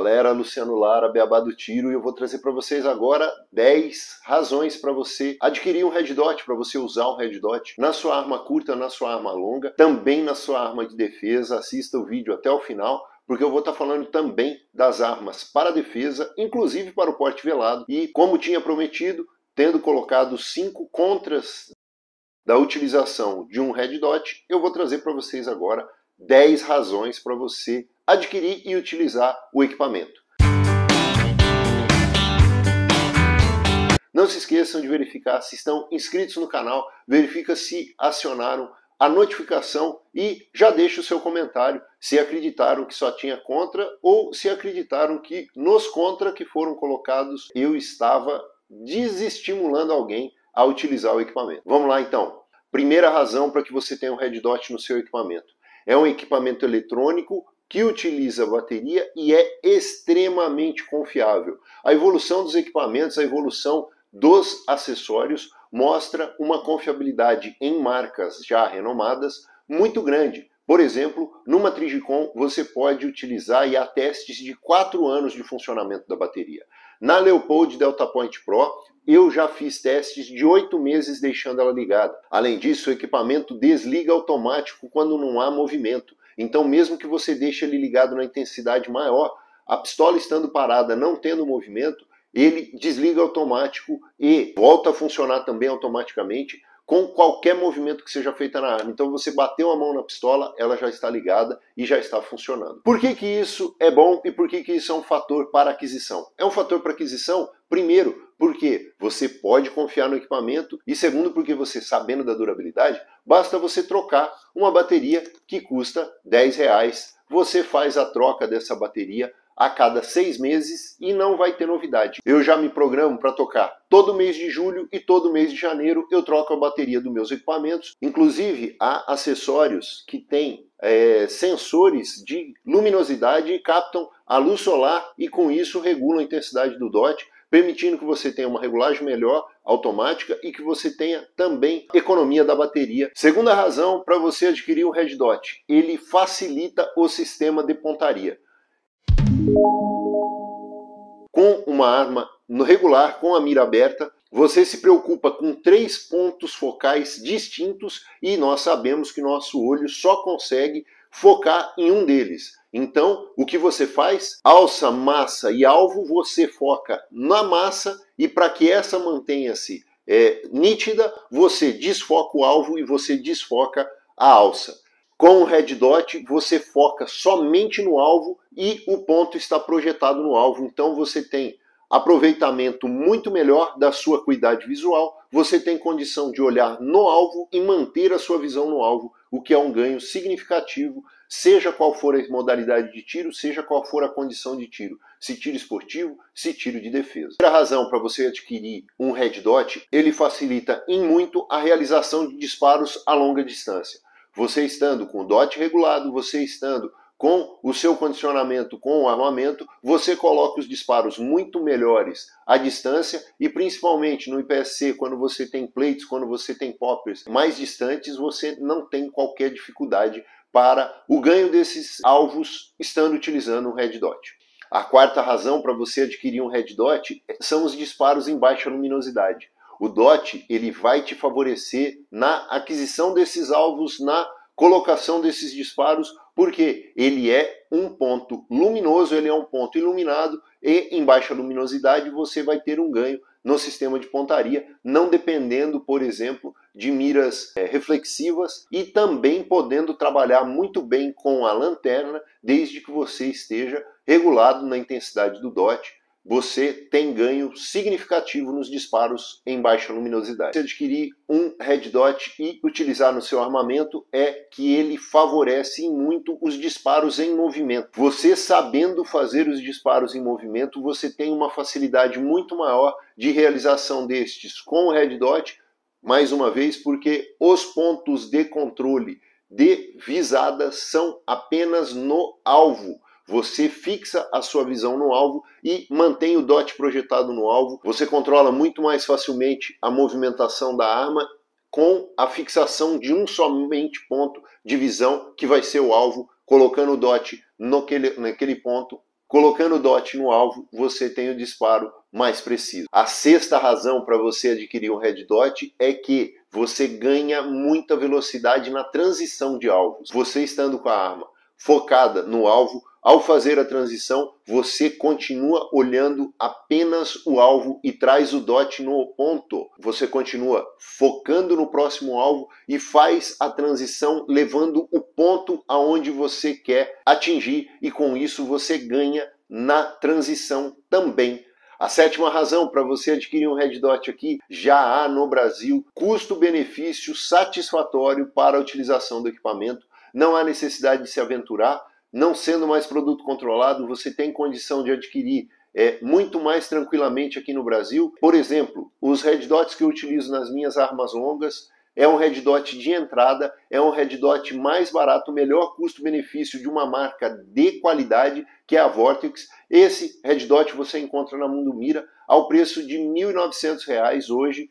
Galera, Luciano Lara, Beabá do Tiro, e eu vou trazer para vocês agora 10 razões para você adquirir um Red Dot, para você usar um Red Dot na sua arma curta, na sua arma longa, também na sua arma de defesa. Assista o vídeo até o final, porque eu vou estar falando também das armas para defesa, inclusive para o porte velado, e como tinha prometido, tendo colocado 5 contras da utilização de um Red Dot, eu vou trazer para vocês agora 10 razões para você adquirir e utilizar o equipamento. Não se esqueçam de verificar se estão inscritos no canal, verifica se acionaram a notificação e já deixa o seu comentário se acreditaram que só tinha contra ou se acreditaram que nos contra que foram colocados eu estava desestimulando alguém a utilizar o equipamento. Vamos lá então. Primeira razão para que você tenha um Red Dot no seu equipamento. É um equipamento eletrônico que utiliza bateria e é extremamente confiável. A evolução dos equipamentos, a evolução dos acessórios mostra uma confiabilidade em marcas já renomadas muito grande. Por exemplo, numa Trijicon você pode utilizar e há testes de 4 anos de funcionamento da bateria. Na Leopold Delta Point Pro, eu já fiz testes de 8 meses deixando ela ligada. Além disso, o equipamento desliga automático quando não há movimento. Então, mesmo que você deixe ele ligado na intensidade maior, a pistola estando parada, não tendo movimento, ele desliga automático e volta a funcionar também automaticamente com qualquer movimento que seja feito na arma. Então você bateu a mão na pistola, ela já está ligada e já está funcionando. Por que que isso é bom e por que que isso é um fator para aquisição? É um fator para aquisição, primeiro, porque você pode confiar no equipamento e segundo, porque você, sabendo da durabilidade, basta você trocar uma bateria que custa R$10. Você faz a troca dessa bateria a cada 6 meses e não vai ter novidade. Eu já me programo para tocar todo mês de julho e todo mês de janeiro eu troco a bateria dos meus equipamentos. Inclusive há acessórios que têm sensores de luminosidade e captam a luz solar e com isso regulam a intensidade do DOT, permitindo que você tenha uma regulagem melhor, automática, e que você tenha também economia da bateria. Segunda razão para você adquirir o Red Dot, ele facilita o sistema de pontaria. Com uma arma regular, com a mira aberta, você se preocupa com 3 pontos focais distintos e nós sabemos que nosso olho só consegue focar em um deles. Então, o que você faz? Alça, massa e alvo, você foca na massa e para que essa mantenha-se nítida, você desfoca o alvo e você desfoca a alça. Com o Red Dot, você foca somente no alvo e o ponto está projetado no alvo. Então você tem aproveitamento muito melhor da sua acuidade visual, você tem condição de olhar no alvo e manter a sua visão no alvo, o que é um ganho significativo, seja qual for a modalidade de tiro, seja qual for a condição de tiro, se tiro esportivo, se tiro de defesa. Outra razão para você adquirir um Red Dot, ele facilita em muito a realização de disparos a longa distância. Você estando com o DOT regulado, você estando com o seu condicionamento, com o armamento, você coloca os disparos muito melhores à distância e principalmente no IPSC, quando você tem plates, quando você tem poppers mais distantes, você não tem qualquer dificuldade para o ganho desses alvos estando utilizando um Red Dot. A quarta razão para você adquirir um Red Dot são os disparos em baixa luminosidade. O DOT ele vai te favorecer na aquisição desses alvos, na colocação desses disparos, porque ele é um ponto luminoso, ele é um ponto iluminado e em baixa luminosidade você vai ter um ganho no sistema de pontaria, não dependendo, por exemplo, de miras reflexivas e também podendo trabalhar muito bem com a lanterna, desde que você esteja regulado na intensidade do DOT. Você tem ganho significativo nos disparos em baixa luminosidade. Se adquirir um Red Dot e utilizar no seu armamento é que ele favorece muito os disparos em movimento. Você sabendo fazer os disparos em movimento, você tem uma facilidade muito maior de realização destes com o Red Dot, mais uma vez, porque os pontos de controle de visada são apenas no alvo. Você fixa a sua visão no alvo e mantém o DOT projetado no alvo. Você controla muito mais facilmente a movimentação da arma com a fixação de um somente ponto de visão, que vai ser o alvo, colocando o DOT naquele ponto colocando o DOT no alvo, você tem o disparo mais preciso. A sexta razão para você adquirir um Red Dot é que você ganha muita velocidade na transição de alvos. Você estando com a arma focada no alvo, ao fazer a transição, você continua olhando apenas o alvo e traz o DOT no ponto. Você continua focando no próximo alvo e faz a transição levando o ponto aonde você quer atingir, e com isso você ganha na transição também. A sétima razão para você adquirir um Red Dot aqui: já há no Brasil custo-benefício satisfatório para a utilização do equipamento. Não há necessidade de se aventurar. Não sendo mais produto controlado, você tem condição de adquirir muito mais tranquilamente aqui no Brasil. Por exemplo, os Red Dots que eu utilizo nas minhas armas longas é um Red Dot de entrada, é um Red Dot mais barato, melhor custo-benefício de uma marca de qualidade, que é a Vortex. Esse Red Dot você encontra na Mundo Mira ao preço de R$ 1.900 hoje,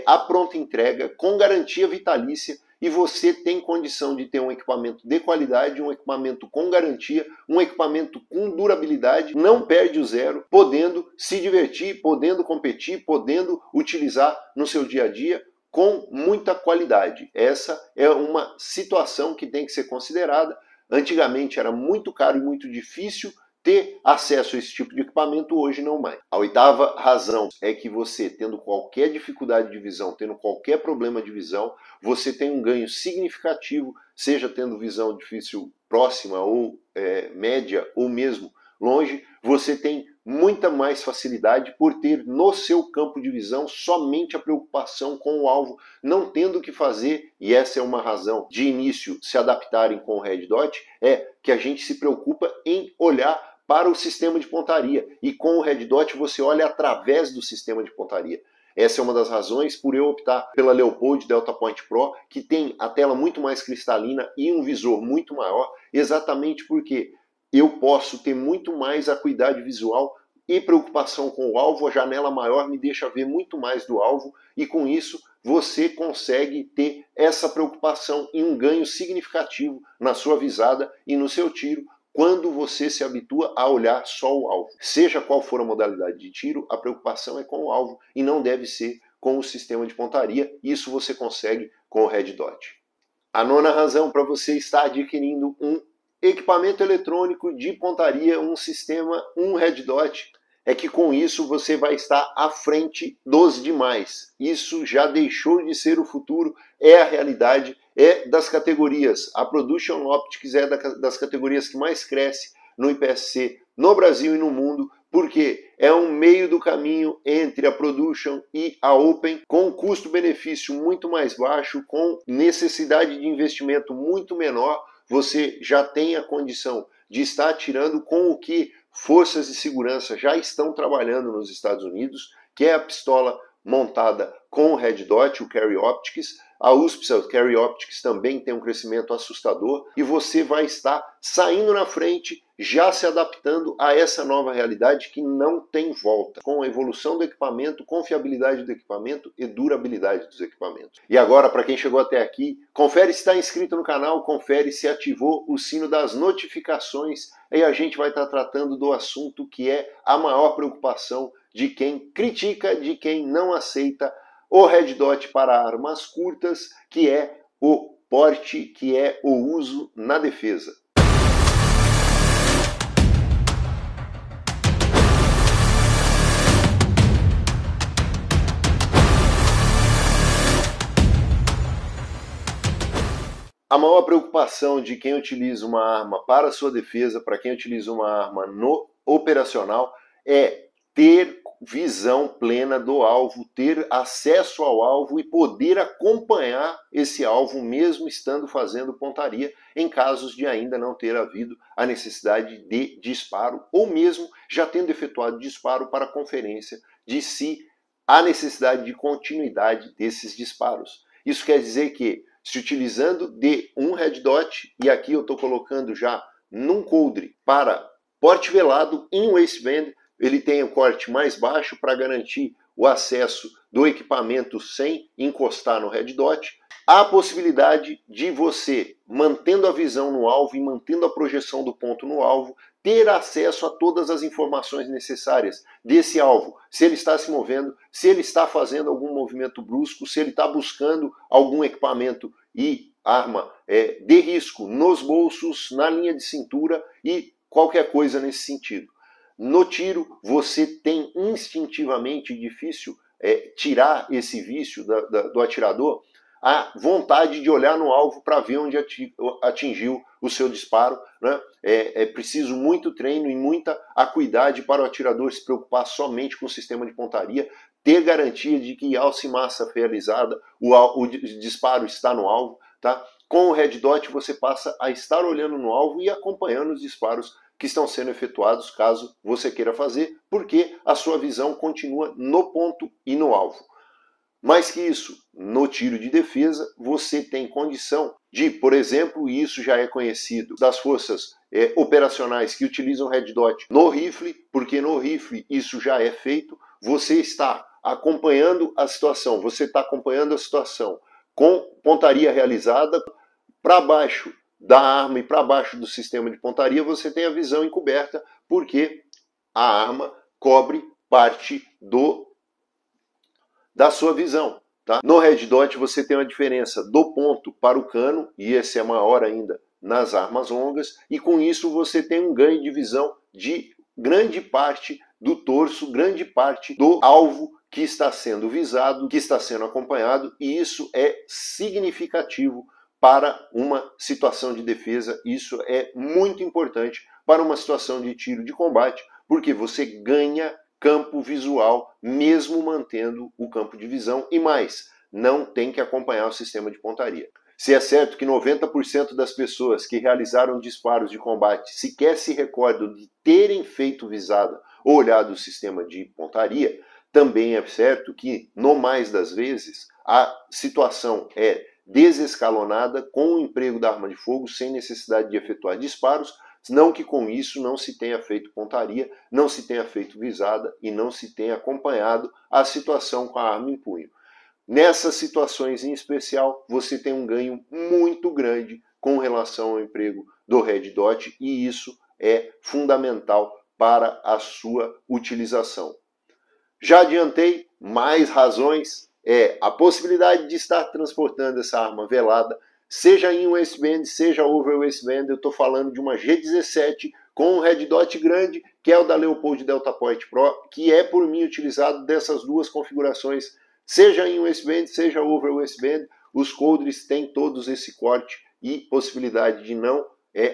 a pronta entrega, com garantia vitalícia. E você tem condição de ter um equipamento de qualidade, um equipamento com garantia, um equipamento com durabilidade, não perde o zero, podendo se divertir, podendo competir, podendo utilizar no seu dia a dia com muita qualidade. Essa é uma situação que tem que ser considerada. Antigamente era muito caro e muito difícil ter acesso a esse tipo de equipamento, hoje não mais. A oitava razão é que você, tendo qualquer dificuldade de visão, tendo qualquer problema de visão, você tem um ganho significativo, seja tendo visão difícil próxima ou média ou mesmo longe, você tem muita mais facilidade por ter no seu campo de visão somente a preocupação com o alvo, não tendo que fazer, e essa é uma razão de início se adaptarem com o Red Dot, é que a gente se preocupa em olhar para o sistema de pontaria, e com o Red Dot você olha através do sistema de pontaria. Essa é uma das razões por eu optar pela Leupold Delta Point Pro, que tem a tela muito mais cristalina e um visor muito maior, exatamente porque eu posso ter muito mais acuidade visual e preocupação com o alvo. A janela maior me deixa ver muito mais do alvo, e com isso você consegue ter essa preocupação e um ganho significativo na sua visada e no seu tiro, quando você se habitua a olhar só o alvo. Seja qual for a modalidade de tiro, a preocupação é com o alvo e não deve ser com o sistema de pontaria. Isso você consegue com o Red Dot. A nona razão para você estar adquirindo um equipamento eletrônico de pontaria, um sistema, um Red Dot, é que com isso você vai estar à frente dos demais. Isso já deixou de ser o futuro, é a realidade, é das categorias. A Production Optics é das categorias que mais cresce no IPSC no Brasil e no mundo, porque é um meio do caminho entre a Production e a Open, com custo-benefício muito mais baixo, com necessidade de investimento muito menor. Você já tem a condição de estar atirando com o que forças de segurança já estão trabalhando nos Estados Unidos, que é a pistola montada com o Red Dot, o Carry Optics. A USP, o Carry Optics, também tem um crescimento assustador, e você vai estar saindo na frente, já se adaptando a essa nova realidade que não tem volta, com a evolução do equipamento, confiabilidade do equipamento e durabilidade dos equipamentos. E agora, para quem chegou até aqui, confere se está inscrito no canal, confere se ativou o sino das notificações, e a gente vai estar tratando do assunto que é a maior preocupação de quem critica, de quem não aceita o Red Dot para armas curtas, que é o porte, que é o uso na defesa. A maior preocupação de quem utiliza uma arma para sua defesa, para quem utiliza uma arma no operacional, é ter visão plena do alvo, ter acesso ao alvo e poder acompanhar esse alvo mesmo estando fazendo pontaria, em casos de ainda não ter havido a necessidade de disparo, ou mesmo já tendo efetuado disparo para conferência de se há necessidade de continuidade desses disparos. Isso quer dizer que, se utilizando de um Red Dot, e aqui eu estou colocando já num coldre para porte velado em waistband, ele tem o corte mais baixo para garantir o acesso do equipamento sem encostar no Red Dot. Há a possibilidade de você mantendo a visão no alvo e mantendo a projeção do ponto no alvo, ter acesso a todas as informações necessárias desse alvo. Se ele está se movendo, se ele está fazendo algum movimento brusco, se ele está buscando algum equipamento e arma de risco nos bolsos, na linha de cintura e qualquer coisa nesse sentido. No tiro, você tem instintivamente, difícil tirar esse vício do atirador, a vontade de olhar no alvo para ver onde atingiu o seu disparo, né? É preciso muito treino e muita acuidade para o atirador se preocupar somente com o sistema de pontaria, ter garantia de que alça e massa realizada, o disparo está no alvo, tá? Com o Red Dot você passa a estar olhando no alvo e acompanhando os disparos que estão sendo efetuados, caso você queira fazer, porque a sua visão continua no ponto e no alvo. Mais que isso, no tiro de defesa, você tem condição de, por exemplo, e isso já é conhecido das forças operacionais que utilizam Red Dot no rifle, porque no rifle isso já é feito, você está acompanhando a situação, com pontaria realizada para baixo da arma e para baixo do sistema de pontaria, você tem a visão encoberta, porque a arma cobre parte da sua visão. Tá? No Red Dot você tem uma diferença do ponto para o cano, e esse é maior ainda nas armas longas, e com isso você tem um ganho de visão de grande parte do torso, grande parte do alvo que está sendo visado, que está sendo acompanhado, e isso é significativo para uma situação de defesa. Isso é muito importante para uma situação de tiro de combate, porque você ganha campo visual, mesmo mantendo o campo de visão, e mais, não tem que acompanhar o sistema de pontaria. Se é certo que 90% das pessoas que realizaram disparos de combate sequer se recordam de terem feito visada ou olhado o sistema de pontaria, também é certo que, no mais das vezes, a situação é desescalonada com o emprego da arma de fogo sem necessidade de efetuar disparos, não que com isso não se tenha feito pontaria, não se tenha feito visada e não se tenha acompanhado a situação com a arma em punho. Nessas situações em especial, você tem um ganho muito grande com relação ao emprego do Red Dot, e isso é fundamental para a sua utilização. Já adiantei, mais razões a possibilidade de estar transportando essa arma velada, seja em waistband, seja over waistband. Eu estou falando de uma G17 com um Red Dot grande, que é o da Leupold Delta Point Pro, que é por mim utilizado dessas duas configurações, seja em waistband, seja over waistband. Os coldres têm todos esse corte e possibilidade de não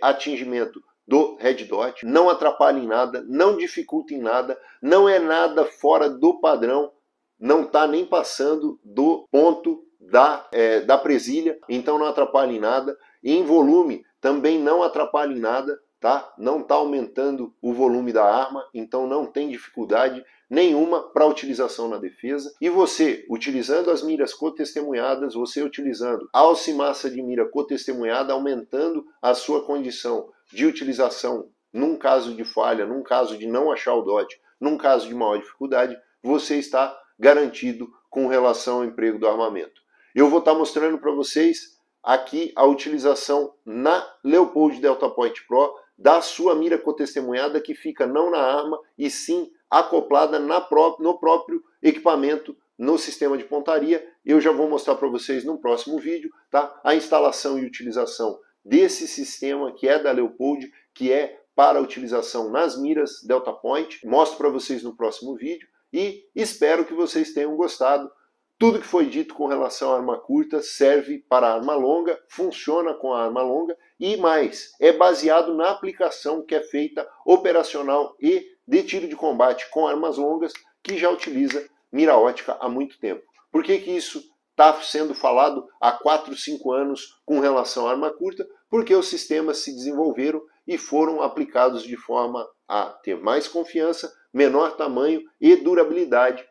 atingimento do Red Dot, não atrapalha em nada, não dificulta em nada, não é nada fora do padrão, não está nem passando do ponto da presilha, então não atrapalha em nada. E em volume também não atrapalha em nada, tá? Não está aumentando o volume da arma, então não tem dificuldade nenhuma para utilização na defesa. E você, utilizando as miras cotestemunhadas, você utilizando alça e massa de mira cotestemunhada, aumentando a sua condição de utilização num caso de falha, num caso de não achar o DOT, num caso de maior dificuldade, você está garantido com relação ao emprego do armamento. Eu vou estar mostrando para vocês aqui a utilização na Leupold Delta Point Pro da sua mira cotestemunhada, que fica não na arma e sim acoplada no próprio equipamento, no sistema de pontaria. Eu já vou mostrar para vocês no próximo vídeo, tá? A instalação e utilização desse sistema, que é da Leupold, que é para utilização nas miras Delta Point. Mostro para vocês no próximo vídeo e espero que vocês tenham gostado. Tudo que foi dito com relação à arma curta serve para a arma longa, funciona com a arma longa e mais, é baseado na aplicação que é feita operacional e de tiro de combate com armas longas, que já utiliza mira ótica há muito tempo. Por que isso está sendo falado há 4, 5 anos com relação à arma curta? Porque os sistemas se desenvolveram e foram aplicados de forma a ter mais confiança, menor tamanho e durabilidade,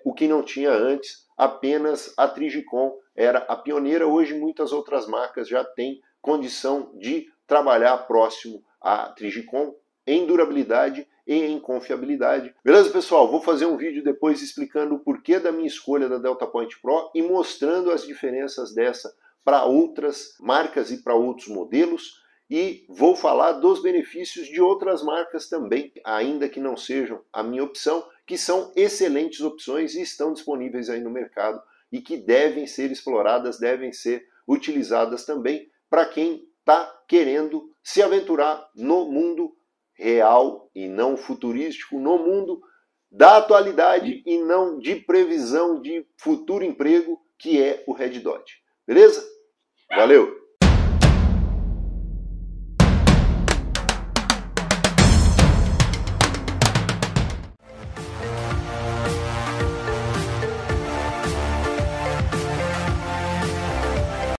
o que não tinha antes. Apenas a Trijicon era a pioneira. Hoje muitas outras marcas já têm condição de trabalhar próximo à Trijicon em durabilidade e em confiabilidade. Beleza, pessoal? Vou fazer um vídeo depois explicando o porquê da minha escolha da Delta Point Pro e mostrando as diferenças dessa para outras marcas e para outros modelos, e vou falar dos benefícios de outras marcas também, ainda que não sejam a minha opção, que são excelentes opções e estão disponíveis aí no mercado e que devem ser exploradas, devem ser utilizadas também para quem está querendo se aventurar no mundo real e não futurístico, no mundo da atualidade e não de previsão de futuro emprego, que é o Red Dot. Beleza? Valeu!